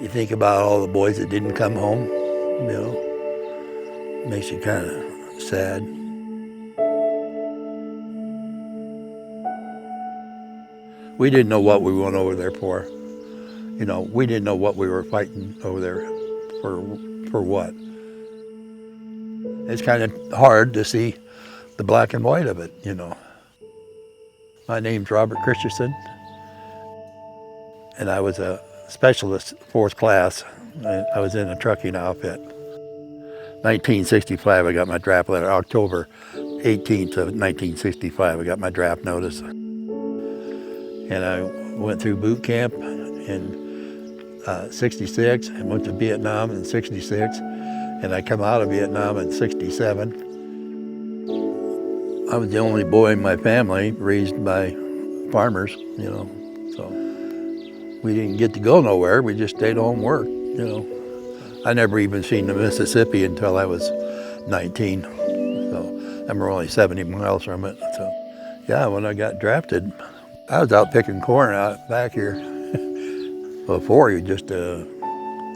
You think about all the boys that didn't come home, makes you kind of sad. We didn't know what we went over there for. We didn't know what we were fighting over there for what. It's kind of hard to see the black and white of it, My name's Robert Christensen, and I was a specialist, 4th class. I was in a trucking outfit. 1965, I got my draft letter. October 18th of 1965, I got my draft notice. And I went through boot camp in 66 and went to Vietnam in 66. And I come out of Vietnam in 67. I was the only boy in my family raised by farmers, so we didn't get to go nowhere. We just stayed home and worked, I never even seen the Mississippi until I was 19. So and we're only 70 miles from it. So yeah, when I got drafted, I was out picking corn out back here. Before, you were just a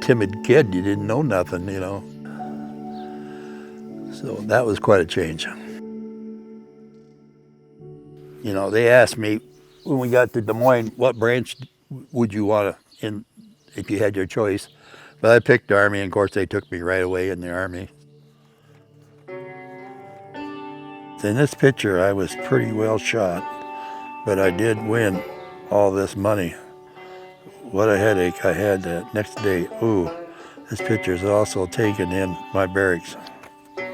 timid kid. You didn't know nothing, So that was quite a change. They asked me when we got to Des Moines, what branch would you want in if you had your choice? But I picked the Army, and of course they took me right away in the Army. In this picture, I was pretty well shot, but I did win all this money. What a headache I had that next day. Ooh, this picture is also taken in my barracks. I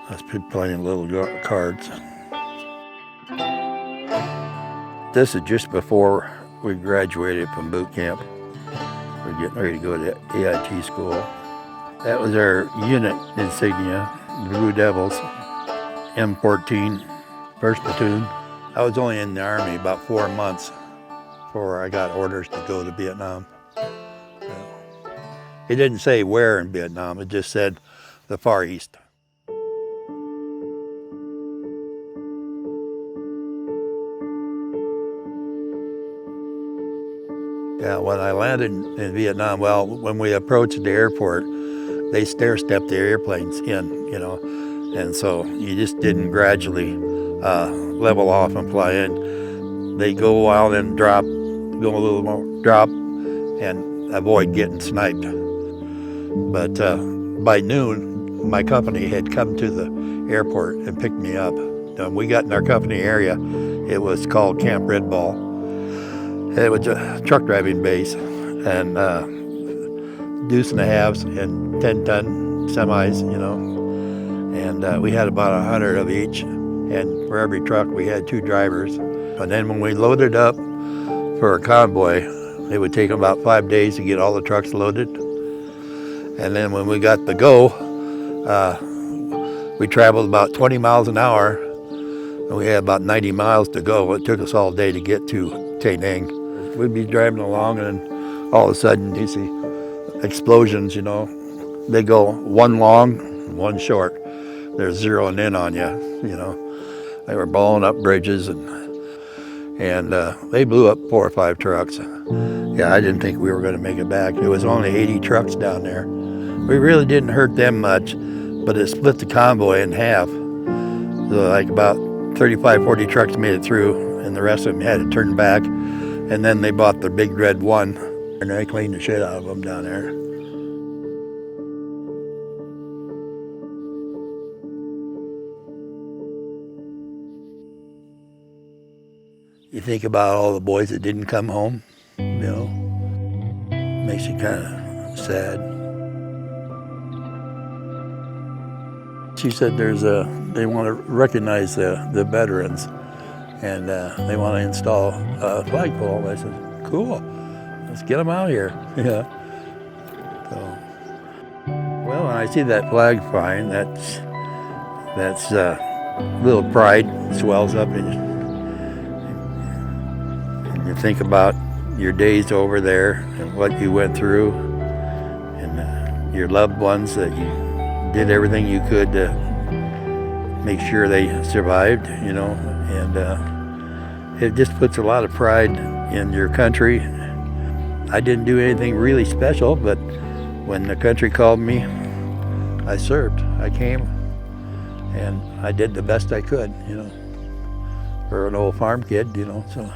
was playing little cards. This is just before we graduated from boot camp. We're getting ready to go to AIT school. That was our unit insignia, the Blue Devils, M14, 1st Platoon. I was only in the Army about 4 months before I got orders to go to Vietnam. It didn't say where in Vietnam, it just said the Far East. Yeah, when I landed in Vietnam, well, when we approached the airport, they stair-stepped the airplanes in, and so you just didn't gradually level off and fly in. They go out and drop, go a little more, drop, and avoid getting sniped. But by noon, my company had come to the airport and picked me up. When we got in our company area, it was called Camp Red Ball. It was a truck driving base, and deuce and a halves and 10-ton semis, and we had about 100 of each, and for every truck we had 2 drivers. And then when we loaded up for a convoy, it would take about 5 days to get all the trucks loaded. And then when we got the go, we traveled about 20 miles an hour, and we had about 90 miles to go. It took us all day to get to Da Nang. We'd be driving along, and all of a sudden you see explosions, They go one long, one short. They're zeroing in on you, They were blowing up bridges, and they blew up 4 or 5 trucks. Yeah, I didn't think we were going to make it back. There was only 80 trucks down there. We really didn't hurt them much, but it split the convoy in half. So like about 35, 40 trucks made it through, and the rest of them had to turn back. And then they bought the big red one, and they cleaned the shit out of them down there. You think about all the boys that didn't come home, makes you kind of sad. She said they want to recognize the veterans, and they want to install a flagpole. I said, cool, let's get them out here. Yeah. So, well, when I see that flag flying, that's little pride swells up in you. And you think about your days over there and what you went through, and your loved ones that you did everything you could to make sure they survived, and it just puts a lot of pride in your country. I didn't do anything really special, but when the country called me, I served. I came, and I did the best I could, you know, for an old farm kid, you know, so.